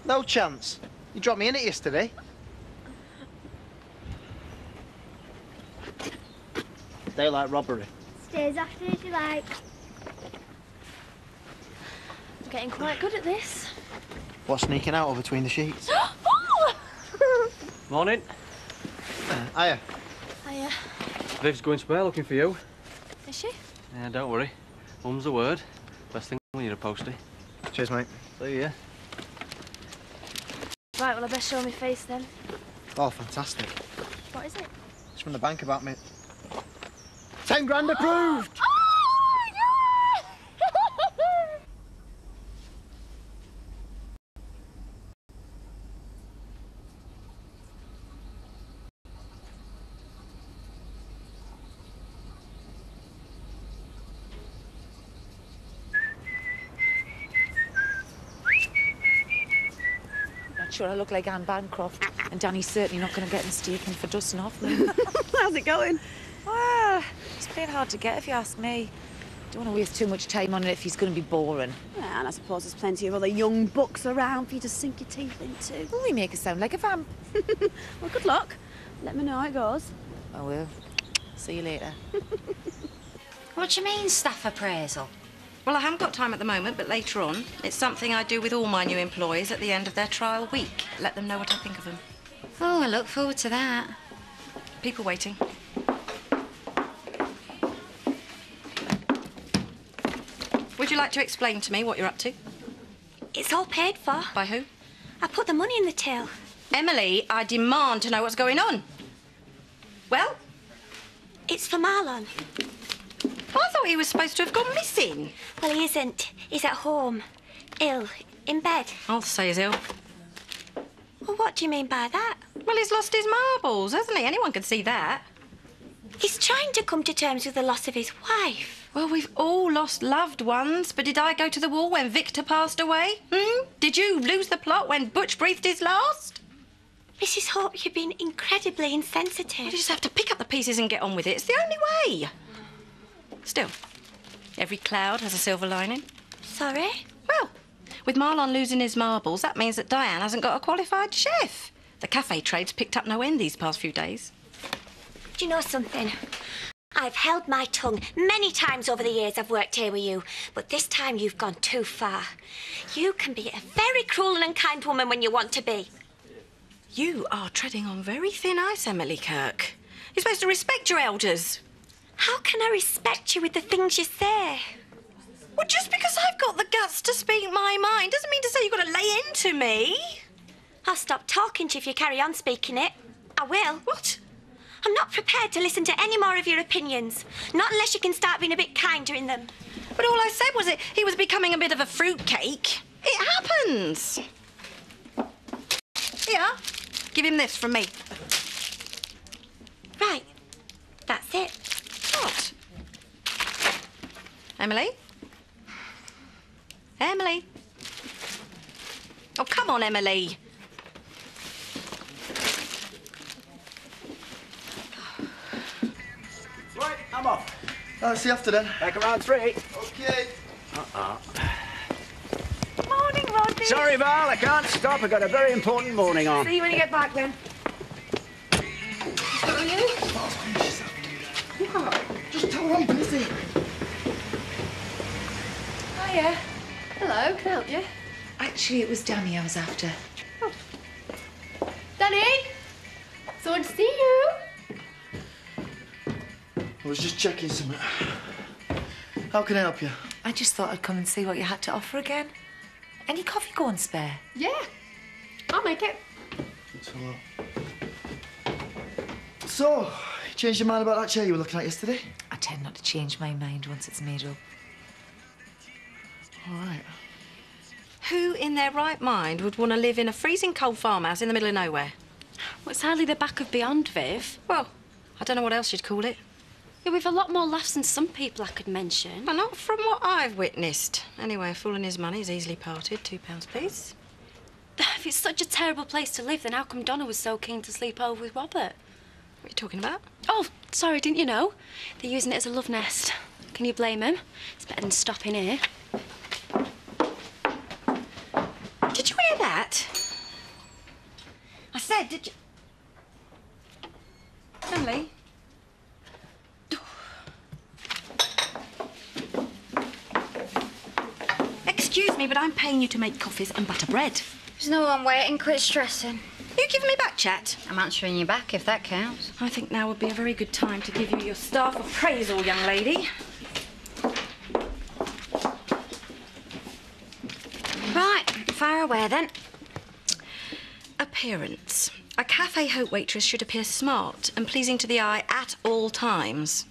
No chance. You dropped me in it yesterday. Daylight robbery. Stay as often as you like. I'm getting quite good at this. What's sneaking out between the sheets? Morning. Hiya. Hiya. Viv's going to bed looking for you. Is she? Yeah, don't worry. Mum's the word. Best thing when you're a postie. Cheers, mate. See ya. Right, well, I best show my face then. Oh, fantastic. What is it? It's from the bank about me. 10 grand approved! Sure, I look like Anne Bancroft, and Danny's certainly not going to get mistaken for Dustin Hoffman. How's it going? Ah, it's playing hard to get if you ask me. Don't want to waste too much time on it if he's going to be boring. Yeah, and I suppose there's plenty of other young bucks around for you to sink your teeth into. Well, we make us sound like a vamp. Well, good luck. Let me know how it goes. I will. See you later. What do you mean, staff appraisal? Well, I haven't got time at the moment, but later on. It's something I do with all my new employees at the end of their trial week. Let them know what I think of them. Oh, I look forward to that. People waiting. Would you like to explain to me what you're up to? It's all paid for. By who? I put the money in the till. Emily, I demand to know what's going on. Well? It's for Marlon. I thought he was supposed to have gone missing. Well, he isn't. He's at home. Ill. In bed. I'll say he's ill. Well, what do you mean by that? Well, he's lost his marbles, hasn't he? Anyone can see that. He's trying to come to terms with the loss of his wife. Well, we've all lost loved ones, but did I go to the wall when Victor passed away? Did you lose the plot when Butch breathed his last? Mrs. Hope, you've been incredibly insensitive. You just have to pick up the pieces and get on with it. It's the only way. Still, every cloud has a silver lining. Sorry? Well, with Marlon losing his marbles, that means that Diane hasn't got a qualified chef. The cafe trade's picked up no end these past few days. Do you know something? I've held my tongue many times over the years I've worked here with you, but this time you've gone too far. You can be a very cruel and unkind woman when you want to be. You are treading on very thin ice, Emily Kirk. You're supposed to respect your elders. How can I respect you with the things you say? Well, just because I've got the guts to speak my mind doesn't mean to say you've got to lay into me. I'll stop talking to you if you carry on speaking it. I will. What? I'm not prepared to listen to any more of your opinions. Not unless you can start being a bit kinder in them. But all I said was that he was becoming a bit of a fruitcake. It happens. Here, give him this from me. Right. That's it. What? Emily? Emily? Oh, come on, Emily. Right, I'm off. See you after then. Back around 3. OK. Morning, Rodney. Sorry, Val, I can't stop. I've got a very important morning on. See you when you get back, then. Is that you? What? Just tell her I'm busy. Hiya. Hello, can I help you? Actually, it was Danny I was after. Oh. Danny? So good to see you. I was just checking something. How can I help you? I just thought I'd come and see what you had to offer again. Any coffee going spare? Yeah, I'll make it. Thanks a lot. So, you changed your mind about that chair you were looking at yesterday? I tend not to change my mind once it's made up. All right. Who in their right mind would want to live in a freezing cold farmhouse in the middle of nowhere? Well, it's hardly the back of beyond, Viv. Well, I don't know what else you'd call it. Yeah, we've a lot more laughs than some people I could mention. Well, not from what I've witnessed. Anyway, a fool and his money is easily parted. £2, please. If it's such a terrible place to live, then how come Donna was so keen to sleep over with Robert? What are you talking about? Oh, sorry, didn't you know? They're using it as a love nest. Can you blame him? It's better than stopping here. Did you hear that? excuse me, but I'm paying you to make coffees and butter bread. There's no one waiting. Quit stressing. You giving me back, chat? I'm answering you back, if that counts. I think now would be a very good time to give you your staff appraisal, young lady. Right, fire away then. Appearance. A cafe haute waitress should appear smart and pleasing to the eye at all times.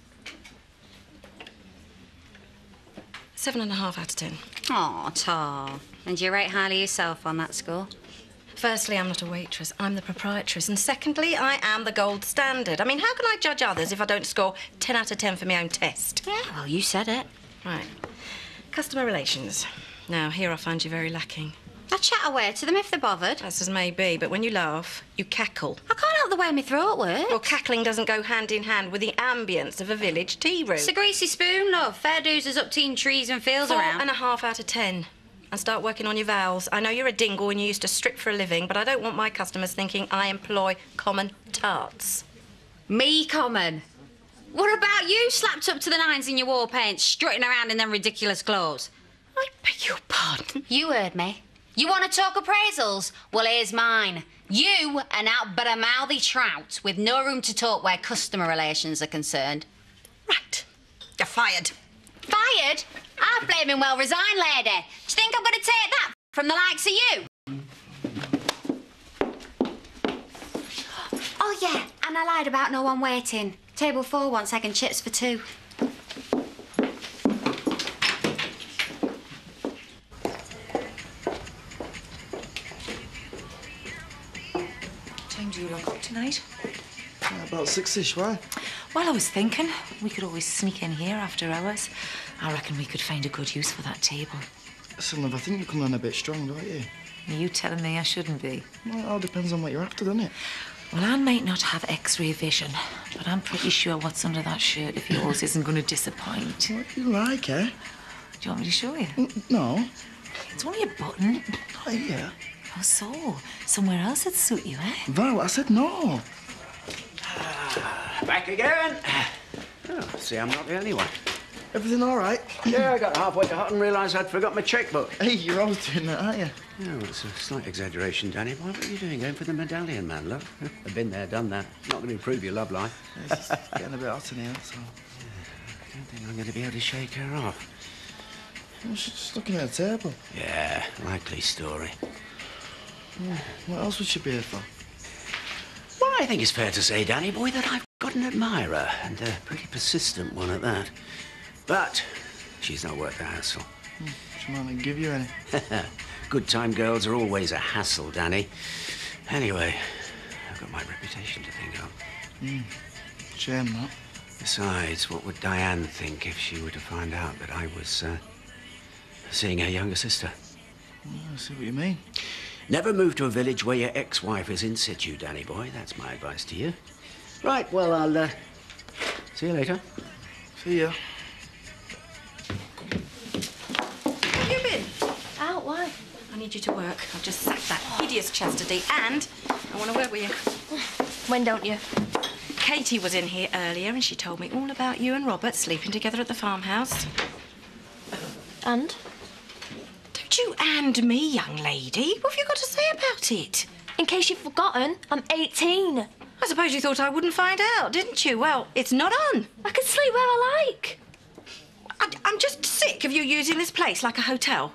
7.5 out of 10. Aw, Tar. And do you rate highly yourself on that score? Firstly, I'm not a waitress, I'm the proprietress. And secondly, I am the gold standard. I mean, how can I judge others if I don't score 10 out of 10 for my own test? Yeah, well, you said it. Right. Customer relations. Now, here I find you very lacking. I chat away to them if they're bothered. That's as may be, but when you laugh, you cackle. I can't help the way my throat works. Well, cackling doesn't go hand in hand with the ambience of a village tea room. It's a greasy spoon, love. Fair dues is up teen trees and fields around. 4.5 out of 10. And start working on your vowels. I know you're a dingle and you used to strip for a living, but I don't want my customers thinking I employ common tarts. Me common. What about you slapped up to the nines in your war paint, strutting around in them ridiculous clothes? I beg your pardon? You heard me. You want to talk appraisals? Well, here's mine. You are now but a mouthy trout with no room to talk where customer relations are concerned. Right. You're fired. Fired? I blaming well resigned, lady. Do you think I'm going to take that from the likes of you? Oh, yeah, and I lied about no one waiting. Table 4 wants egg and chips for 2. What time do you lock up tonight? About 6-ish, why? Well, I was thinking we could always sneak in here after hours. I reckon we could find a good use for that table. Listen, love, I think you're coming on a bit strong, don't you? Are you telling me I shouldn't be? Well, it all depends on what you're after, doesn't it? Well, I might not have X-ray vision, but I'm pretty sure what's under that shirt of yours isn't going to disappoint. What do you like, eh? Do you want me to show you? No. It's only a button. Not here. Oh, so? Somewhere else would suit you, eh? Val, I said no. Back again. Oh, see, I'm not the only one. Everything all right? Yeah, I got halfway to hut and realised I'd forgot my checkbook. Hey, you're always doing that, aren't you? Oh, it's a slight exaggeration, Danny. What are you doing going for the medallion, man, love? I've been there, done that. Not going to improve your love life. It's just getting a bit hot in here, so... I don't think I'm going to be able to shake her off. Well, she's just looking at a table. Yeah, likely story. What else would she be here for? Well, I think it's fair to say, Danny boy, that I've got an admirer, and a pretty persistent one at that. But she's not worth the hassle. She might not give you any. Good time girls are always a hassle, Danny. Anyway, I've got my reputation to think of. Shame that. Besides, what would Diane think if she were to find out that I was seeing her younger sister? I see what you mean. Never move to a village where your ex-wife is in situ, Danny boy. That's my advice to you. Right, well, I'll see you later. See ya. Where have you been? Out, why? I need you to work. I've just sacked that hideous Chastity and I want to work with you. When don't you? Katie was in here earlier and she told me all about you and Robert sleeping together at the farmhouse. And? Don't you and me, young lady. What have you got to say about it? In case you've forgotten, I'm 18. I suppose you thought I wouldn't find out, didn't you? Well, it's not on. I can sleep where I like. I'm just sick of you using this place like a hotel.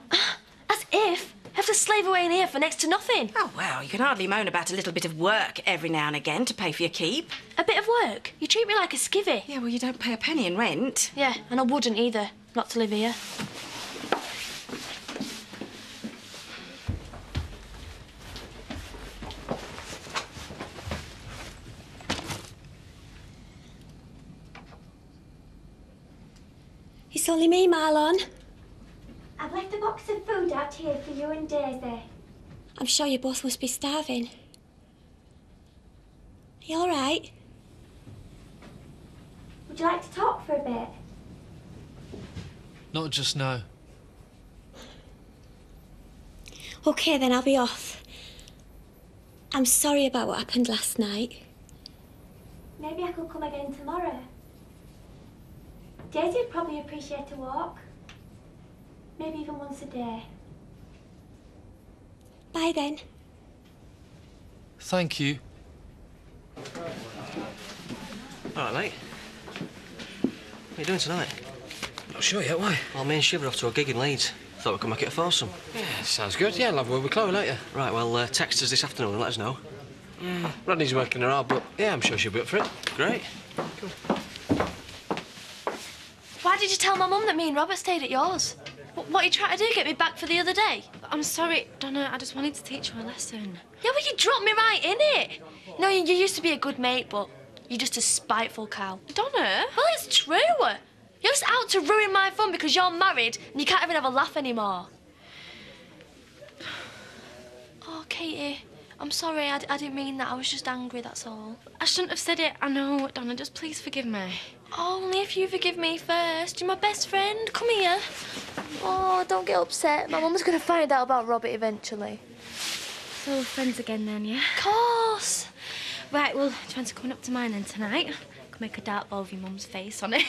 As if I have to slave away in here for next to nothing. Oh, well, you can hardly moan about a little bit of work every now and again to pay for your keep. A bit of work? You treat me like a skivvy. Yeah, well, you don't pay a penny in rent. Yeah, and I wouldn't either, not to live here. It's only me, Marlon. I've left a box of food out here for you and Daisy. I'm sure you both must be starving. Are you all right? Would you like to talk for a bit? Not just now. OK, then I'll be off. I'm sorry about what happened last night. Maybe I could come again tomorrow. Daisy would probably appreciate a walk. Maybe even once a day. Bye then. Thank you. All right, mate. What are you doing tonight? Not sure yet, why? Well, me and Shiv are off to a gig in Leeds. Thought we could make it a foursome. Yeah, sounds good. Yeah, I'll have a word with Chloe later. Right, well, text us this afternoon and let us know. Rodney's working her hard, but yeah, I'm sure she'll be up for it. Great. Cool. Why did you tell my mum that me and Robert stayed at yours? What are you trying to do, get me back for the other day? I'm sorry, Donna, I just wanted to teach her a lesson. Yeah, well, you dropped me right in it. No, you used to be a good mate, but you're just a spiteful cow. Donna? Well, it's true. You're just out to ruin my fun because you're married and you can't even have a laugh anymore. Oh, Katie, I'm sorry. I didn't mean that. I was just angry, that's all. I shouldn't have said it. I know, Donna, just please forgive me. Only if you forgive me first. You're my best friend. Come here. Oh, don't get upset. My mum's going to find out about Robert eventually. So, we're friends again then, yeah? Of course. Right, well, do you want to come up to mine then tonight? Can make a dart ball with your mum's face on it.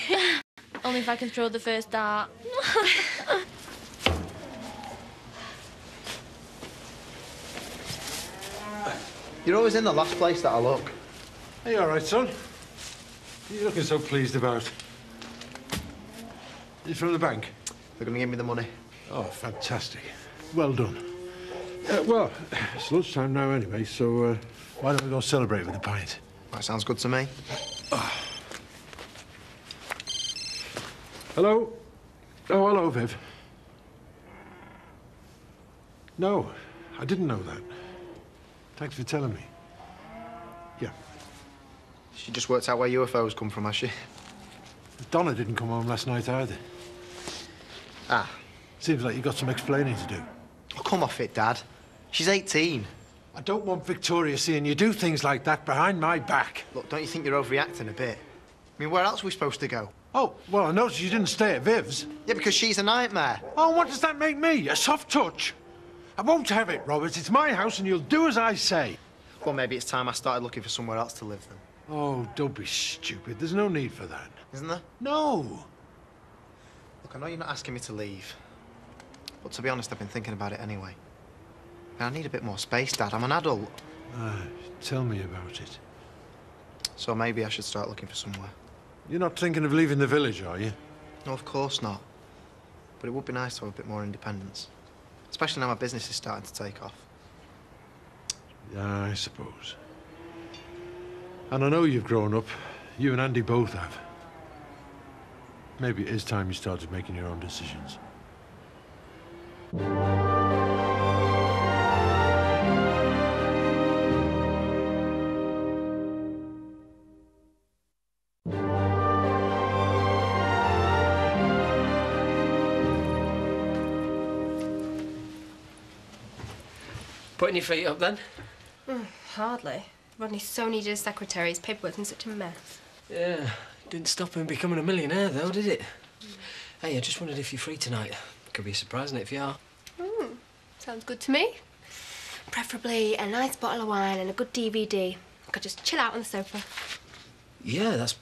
Only if I can throw the first dart. You're always in the last place that I look. Are you all right, son? What are you looking so pleased about? You from the bank? They're going to give me the money. Oh, fantastic. Well done. Well, it's lunchtime now anyway, so why don't we go celebrate with a pint? That sounds good to me. Hello? Oh, hello, Viv. No, I didn't know that. Thanks for telling me. Yeah. She just worked out where UFOs come from, has she? Donna didn't come home last night either. Ah. Seems like you got some explaining to do. Oh, come off it, Dad. She's 18. I don't want Victoria seeing you do things like that behind my back. Look, don't you think you're overreacting a bit? I mean, where else are we supposed to go? Oh, well, I noticed you didn't stay at Viv's. Yeah, because she's a nightmare. Oh, what does that make me? A soft touch? I won't have it, Robert. It's my house and you'll do as I say. Well, maybe it's time I started looking for somewhere else to live then. Oh, don't be stupid. There's no need for that. Isn't there? No. Look, I know you're not asking me to leave. But to be honest, I've been thinking about it anyway. I need a bit more space, Dad. I'm an adult. Tell me about it. So maybe I should start looking for somewhere. You're not thinking of leaving the village, are you? No, of course not. But it would be nice to have a bit more independence. Especially now my business is starting to take off. Yeah, I suppose. And I know you've grown up. You and Andy both have. Maybe it is time you started making your own decisions. Putting your feet up then? Hardly. Rodney so needed a secretary. His paperwork's in such a mess. Yeah. Didn't stop him becoming a millionaire, though, did it? Hey, I just wondered if you're free tonight. Could be a surprise, isn't it, if you are? Sounds good to me. Preferably a nice bottle of wine and a good DVD. I could just chill out on the sofa. Yeah, that's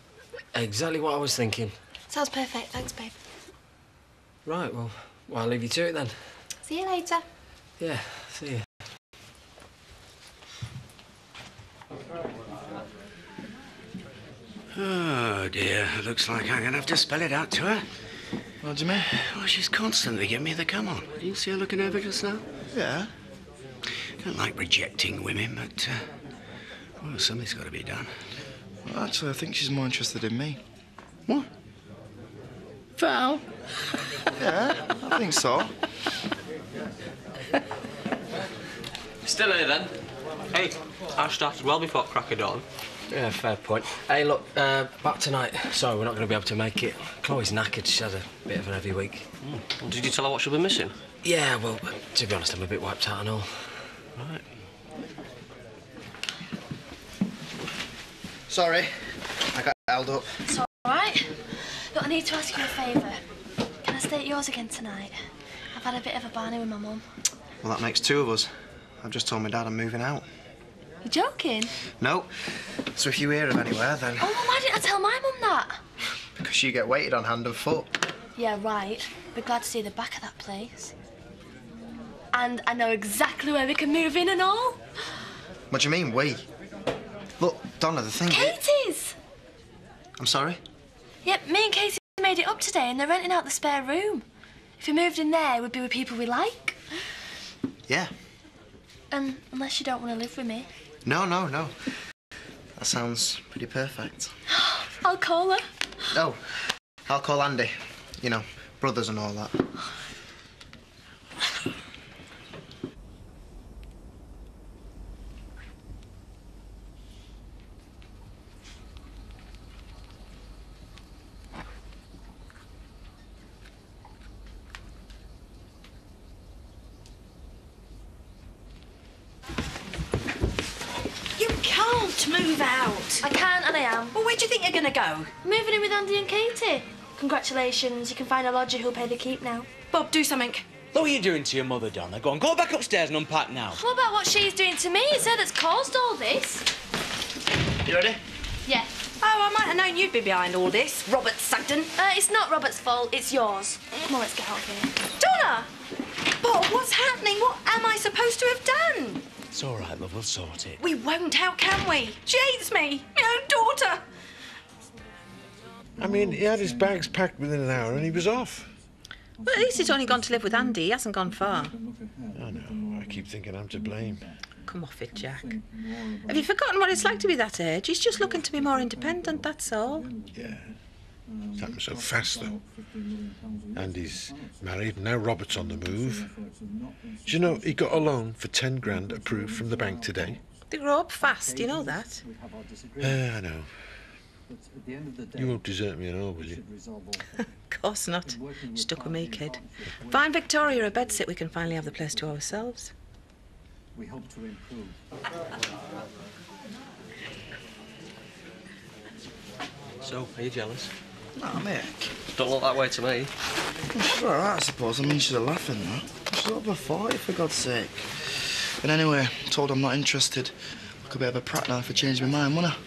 exactly what I was thinking. Sounds perfect. Thanks, babe. Right, well, I'll leave you to it then. See you later. Yeah, see you. Oh, dear. Looks like I'm gonna have to spell it out to her. What do you mean? Well, she's constantly giving me the come on. Did you see her looking over just now? Yeah. Don't like rejecting women, but, well, something's got to be done. Well, actually, I think she's more interested in me. What? Val? Yeah, I think so. Still here, then? Hey, I started well before crack of dawn. Yeah, fair point. Hey, look, back tonight. Sorry, we're not going to be able to make it. Chloe's knackered. She's had a bit of an heavy week. Did you tell her what she'll be missing? Yeah, well, to be honest, I'm a bit wiped out and all. Right. Sorry, I got held up. It's all right. Look, I need to ask you a favour. Can I stay at yours again tonight? I've had a bit of a barney with my mum. Well, that makes two of us. I've just told my dad I'm moving out. You joking? No. So if you hear of anywhere, then... Oh, well, why didn't I tell my mum that? Because you get waited on hand and foot. Yeah, right. Be glad to see the back of that place. And I know exactly where we can move in and all. What do you mean, we? Look, Donna, the thing... Katie's! I'm sorry? Yep, me and Katie made it up today and they're renting out the spare room. If we moved in there, we'd be with people we like. Yeah. Unless you don't want to live with me. No, no, no. That sounds pretty perfect. I'll call her. Oh, I'll call Andy. You know, brothers and all that. You can't move out. I can and I am. Well, where do you think you're going to go? Moving in with Andy and Katie. Congratulations, you can find a lodger who'll pay the keep now. Bob, do something. What are you doing to your mother, Donna? Go on, go back upstairs and unpack now. What about what she's doing to me? It's her that's caused all this. You ready? Yeah. Oh, I might have known you'd be behind all this, Robert Sugden. It's not Robert's fault, it's yours. Come on, let's get out of here. Donna! Bob, what's happening? What am I supposed to have done? It's all right, love, we'll sort it. We won't, how can we? She hates me, my own daughter. I mean, he had his bags packed within an hour and he was off. Well, at least he's only gone to live with Andy. He hasn't gone far. I know. I keep thinking I'm to blame. Come off it, Jack. Have you forgotten what it's like to be that age? He's just looking to be more independent, that's all. Yeah. It's happened so fast, though. Andy's married, now Robert's on the move. Do you know, he got a loan for 10 grand approved from the bank today? They grow up fast, you know that? I know. You won't desert me at all, will you? Of course not. Stuck with me, kid. Find Victoria a bedsit, we can finally have the place to ourselves. We hope to improve. So, are you jealous? No, mate. Don't look that way to me. She's all right, I suppose. I mean, she's a laughing, though. She's over 40, for God's sake. But anyway, told her I'm not interested. Look a bit of a prat now if I change my mind, wouldn't I?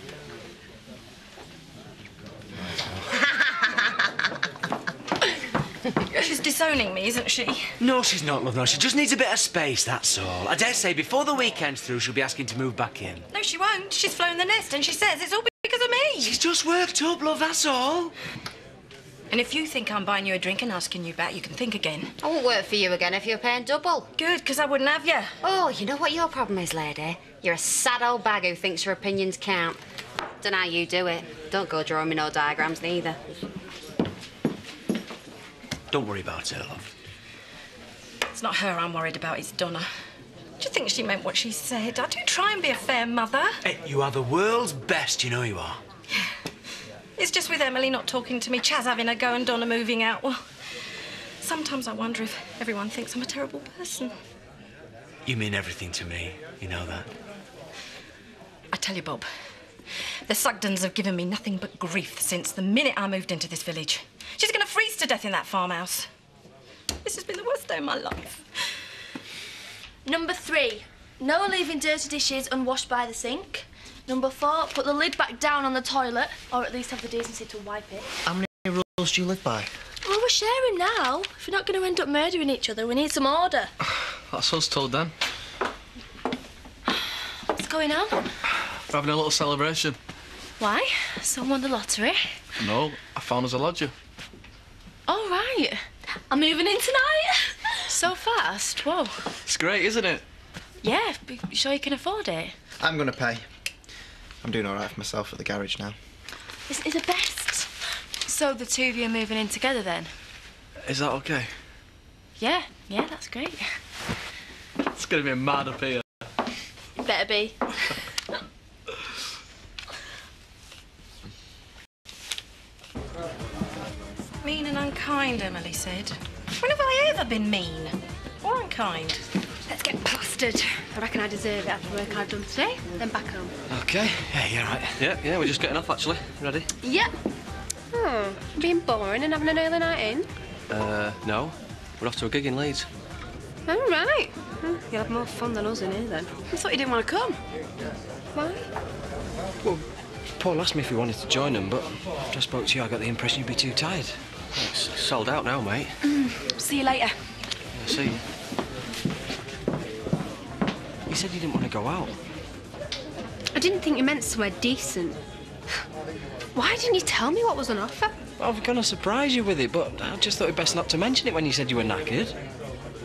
She's disowning me, isn't she? No, she's not, love, no. She just needs a bit of space, that's all. I dare say before the weekend's through, she'll be asking to move back in. No, she won't. She's flown the nest and she says it's all because of me. She's just worked up, love, that's all. And if you think I'm buying you a drink and asking you back, you can think again. I won't work for you again if you're paying double. Good, because I wouldn't have you. Oh, you know what your problem is, lady? You're a sad old bag who thinks her opinions count. Don't know how you do it. Don't go drawing me no diagrams neither. Don't worry about her, love. It's not her I'm worried about, it's Donna. Do you think she meant what she said? I do try and be a fair mother. Hey, you are the world's best, you know you are. It's just with Emily not talking to me, Chaz having a go and Donna moving out. Well, sometimes I wonder if everyone thinks I'm a terrible person. You mean everything to me, you know that. I tell you, Bob, the Sugdens have given me nothing but grief since the minute I moved into this village. She's going to freeze to death in that farmhouse. This has been the worst day of my life. Number 3, no leaving dirty dishes unwashed by the sink. Number 4, put the lid back down on the toilet, or at least have the decency to wipe it. How many rules do you live by? Well, we're sharing now. If we're not going to end up murdering each other, we need some order. That's us told then. What's going on? We're having a little celebration. Why? Someone won the lottery? No, I found us a lodger. All right. I'm moving in tonight. So fast. Whoa. It's great, isn't it? Yeah, but you sure you can afford it? I'm going to pay. I'm doing all right for myself at the garage now. This is the best. So the two of you are moving in together then? Is that okay? Yeah, that's great. It's going to be mad up here. Better be. Mean and unkind, Emily said. When have I ever been mean or unkind? Let's get plastered. I reckon I deserve it after the work I've done today. Then back home. Okay. Yeah, you're right. Yeah, we're just getting off, actually. Ready? Yep. Oh, being boring and having an early night in? No. We're off to a gig in Leeds. All right. You'll have more fun than us in here, then. I thought you didn't want to come. Why? Well, Paul asked me if we wanted to join them, but after I spoke to you, I got the impression you'd be too tired. It's sold out now, mate. See you later. Yeah, see you. You said you didn't want to go out. I didn't think you meant somewhere decent. Why didn't you tell me what was on offer? I was going to surprise you with it, but I just thought it best not to mention it when you said you were knackered.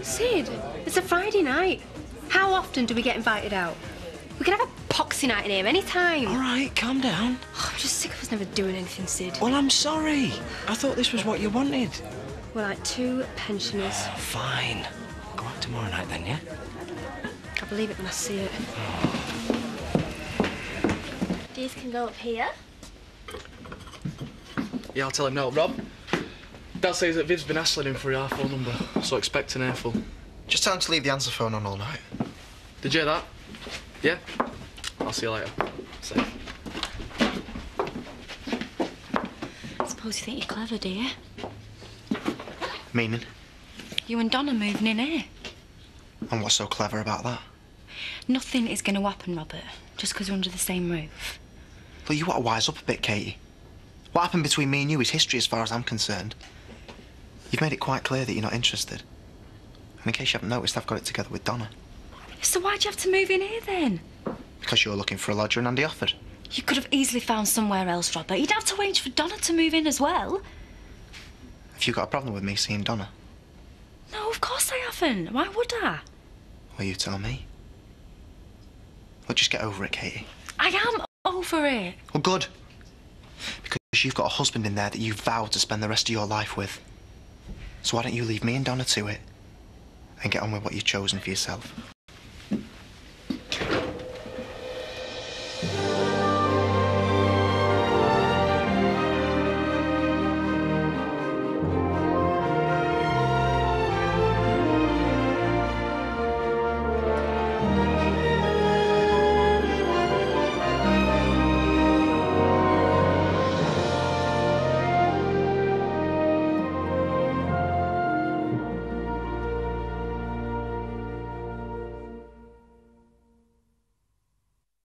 Sid, it's a Friday night. How often do we get invited out? We can have a poxy night in here any time. All right, calm down. Oh, I'm just sick of us never doing anything, Sid. Well, I'm sorry. I thought this was what you wanted. We're like two pensioners. Fine. Go out tomorrow night then, yeah? I'll believe it when I see it. These can go up here. Yeah, I'll tell him now. Rob, Dad says that Viv's been hassling him for our phone number, so expect an earful. Just tell him to leave the answer phone on all night. Did you hear that? Yeah? I'll see you later. Safe. I suppose you think you're clever, do you? Meaning? You and Donna moving in here. And what's so clever about that? Nothing is going to happen, Robert, just because we're under the same roof. Well, you want to wise up a bit, Katie. What happened between me and you is history as far as I'm concerned. You've made it quite clear that you're not interested. And in case you haven't noticed, I've got it together with Donna. So why'd you have to move in here, then? Because you're looking for a lodger and Andy offered. You could have easily found somewhere else, Robert. You'd have to wait for Donna to move in as well. Have you got a problem with me seeing Donna? No, of course I haven't. Why would I? Well, you tell me. Well, just get over it, Katie. I am over it. Well, good. Because you've got a husband in there that you vowed to spend the rest of your life with. So why don't you leave me and Donna to it and get on with what you've chosen for yourself?